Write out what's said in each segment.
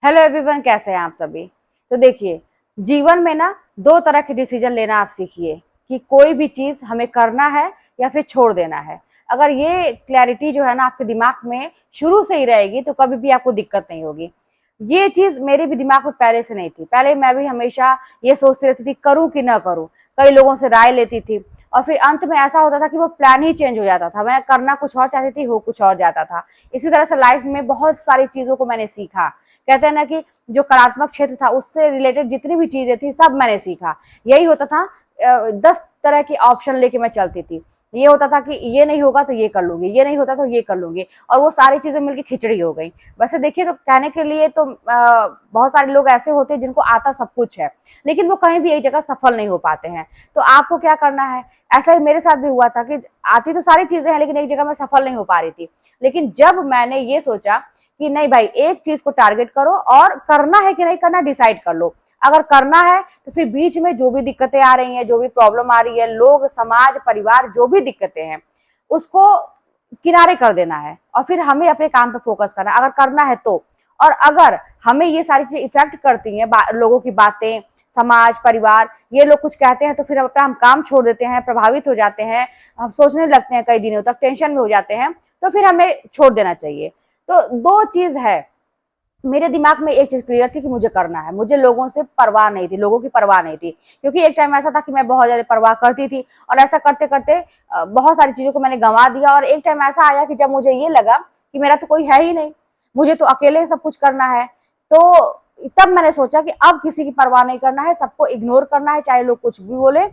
Hello everyone, कैसे हैं आप सभी। तो देखिए, जीवन में ना दो तरह के डिसीजन लेना आप सीखिए कि कोई भी चीज हमें करना है या फिर छोड़ देना है। अगर ये क्लैरिटी जो है ना आपके दिमाग में शुरू से ही रहेगी तो कभी भी आपको दिक्कत नहीं होगी। ये चीज मेरे भी दिमाग में पहले से नहीं थी। पहले मैं भी हमेशा ये सोचती रहती थी करूं कि ना करूं, कई लोगों से राय लेती थी और फिर अंत में ऐसा होता था कि वो प्लान ही चेंज हो जाता था। मैं करना कुछ और चाहती थी, हो कुछ और जाता था। इसी तरह से लाइफ में बहुत सारी चीजों को मैंने सीखा। कहते हैं ना कि जो कलात्मक क्षेत्र था उससे रिलेटेड जितनी भी चीजें थी सब मैंने सीखा। यही होता था, 10 तरह की ऑप्शन लेके मैं चलती थी। ये होता था कि ये नहीं होगा तो ये कर लूंगी, ये नहीं होता तो ये कर लूंगी, और वो सारी चीजें मिलकर खिचड़ी हो गई। वैसे देखिए तो कहने के लिए तो बहुत सारे लोग ऐसे होते हैं जिनको आता सब कुछ है, लेकिन वो कहीं भी एक जगह सफल नहीं हो पाते हैं। तो आपको क्या करना है, ऐसा ही मेरे साथ भी हुआ था कि आती तो सारी चीजें हैं लेकिन एक जगह मैं सफल नहीं हो पा रही थी। लेकिन जब मैंने ये सोचा कि नहीं भाई, एक चीज को टारगेट करो और करना है कि नहीं करना डिसाइड कर लो। अगर करना है तो फिर बीच में जो भी दिक्कतें आ रही हैं, जो भी प्रॉब्लम आ रही है, लोग, समाज, परिवार, जो भी दिक्कतें हैं उसको किनारे कर देना है और फिर हमें अपने काम पे फोकस करना है अगर करना है तो। और अगर हमें ये सारी चीजें इफेक्ट करती हैं, लोगों की बातें, समाज, परिवार, ये लोग कुछ कहते हैं तो फिर अपना हम काम छोड़ देते हैं, प्रभावित हो जाते हैं, हम सोचने लगते हैं, कई दिनों तक टेंशन में हो जाते हैं, तो फिर हमें छोड़ देना चाहिए। तो दो चीज है, मेरे दिमाग में एक चीज क्लियर थी कि मुझे करना है। मुझे लोगों से परवाह नहीं थी, लोगों की परवाह नहीं थी, क्योंकि एक टाइम ऐसा था कि मैं बहुत ज्यादा परवाह करती थी और ऐसा करते करते बहुत सारी चीजों को मैंने गंवा दिया। और एक टाइम ऐसा आया कि जब मुझे ये लगा कि मेरा तो कोई है ही नहीं, मुझे तो अकेले सब कुछ करना है, तो तब मैंने सोचा कि अब किसी की परवाह नहीं करना है, सबको इग्नोर करना है, चाहे लोग कुछ भी बोले।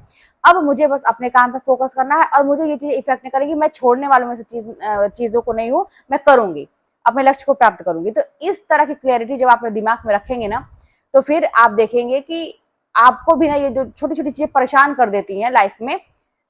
अब मुझे बस अपने काम पे फोकस करना है और मुझे ये चीज इफेक्ट नहीं करेगी। मैं छोड़ने वालों में से चीजों को नहीं हूँ, मैं करूंगी, अपने लक्ष्य को प्राप्त करूंगी। तो इस तरह की क्लैरिटी जब आप अपने दिमाग में रखेंगे ना, तो फिर आप देखेंगे कि आपको भी ना ये जो छोटी छोटी चीजें परेशान कर देती हैं लाइफ में,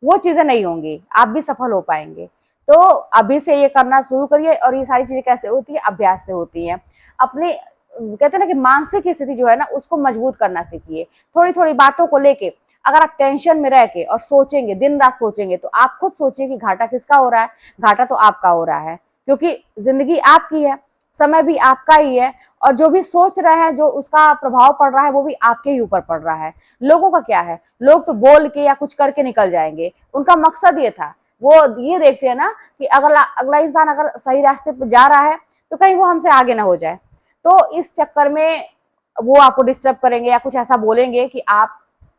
वो चीजें नहीं होंगी, आप भी सफल हो पाएंगे। तो अभी से ये करना शुरू करिए। और ये सारी चीजें कैसे होती है, अभ्यास से होती है। अपने कहते हैं ना कि मानसिक स्थिति जो है ना उसको मजबूत करना सीखिए। थोड़ी थोड़ी बातों को लेके अगर आप टेंशन में रह के और सोचेंगे, दिन रात सोचेंगे, तो आप खुद सोचिए कि घाटा किसका हो रहा है। घाटा तो आपका हो रहा है, क्योंकि जिंदगी आपकी है, समय भी आपका ही है, और जो भी सोच रहे हैं, जो उसका प्रभाव पड़ रहा है, वो भी आपके ही ऊपर पड़ रहा है। लोगों का क्या है, लोग तो बोल के या कुछ करके निकल जाएंगे। उनका मकसद ये था, वो ये देखते हैं ना कि अगला अगला इंसान अगर सही रास्ते पर जा रहा है तो कहीं वो हमसे आगे ना हो जाए। तो इस चक्कर में वो आपको डिस्टर्ब करेंगे या कुछ ऐसा बोलेंगे कि आप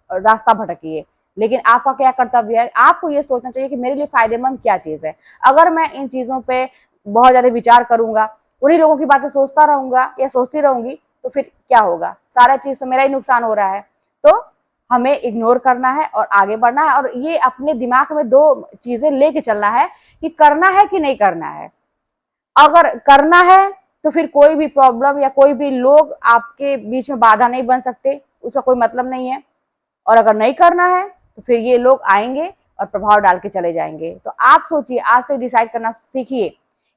रास्ता भटकिए। लेकिन आपका क्या कर्तव्य है, आपको ये सोचना चाहिए कि मेरे लिए फायदेमंद क्या चीज है। अगर मैं इन चीजों पे बहुत ज्यादा विचार करूंगा, उन्हीं लोगों की बातें सोचता रहूंगा या सोचती रहूंगी, तो फिर क्या होगा, सारा चीज तो मेरा ही नुकसान हो रहा है। तो हमें इग्नोर करना है और आगे बढ़ना है। और ये अपने दिमाग में दो चीजें लेके चलना है कि करना है कि नहीं करना है। अगर करना है तो फिर कोई भी प्रॉब्लम या कोई भी लोग आपके बीच में बाधा नहीं बन सकते, उसका कोई मतलब नहीं है। और अगर नहीं करना है तो फिर ये लोग आएंगे और प्रभाव डाल के चले जाएंगे। तो आप सोचिए, आज से डिसाइड करना सीखिए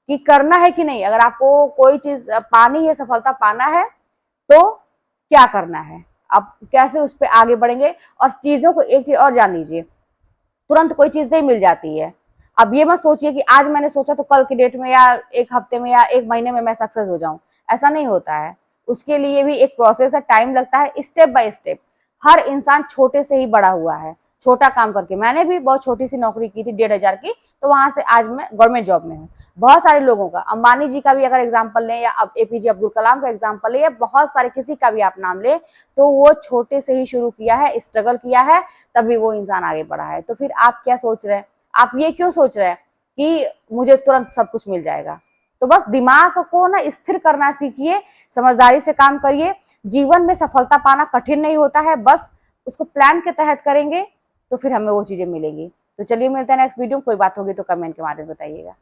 कि करना है कि नहीं। अगर आपको कोई चीज पानी है, सफलता पाना है, तो क्या करना है, आप कैसे उस पर आगे बढ़ेंगे। और चीजों को एक चीज और जान लीजिए, तुरंत कोई चीज नहीं मिल जाती है। अब ये मत सोचिए कि आज मैंने सोचा तो कल की डेट में या एक हफ्ते में या एक महीने में मैं सक्सेस हो जाऊं, ऐसा नहीं होता है। उसके लिए भी एक प्रोसेस है, टाइम लगता है, स्टेप बाय स्टेप। हर इंसान छोटे से ही बड़ा हुआ है, छोटा काम करके। मैंने भी बहुत छोटी सी नौकरी की थी, 1,500 की, तो वहां से आज मैं गवर्नमेंट जॉब में हूँ। बहुत सारे लोगों का, अंबानी जी का भी अगर एग्जाम्पल लें, या अब एपीजे अब्दुल कलाम का एग्जाम्पल लें, या बहुत सारे किसी का भी आप नाम लें, तो वो छोटे से ही शुरू किया है, स्ट्रगल किया है, तभी वो इंसान आगे बढ़ा है। तो फिर आप क्या सोच रहे हैं, आप ये क्यों सोच रहे हैं कि मुझे तुरंत सब कुछ मिल जाएगा। तो बस दिमाग को ना स्थिर करना सीखिए, समझदारी से काम करिए। जीवन में सफलता पाना कठिन नहीं होता है, बस उसको प्लान के तहत करेंगे तो फिर हमें वो चीजें मिलेंगी। तो चलिए मिलते हैं नेक्स्ट वीडियो में। कोई बात होगी तो कमेंट के माध्यम बताइएगा।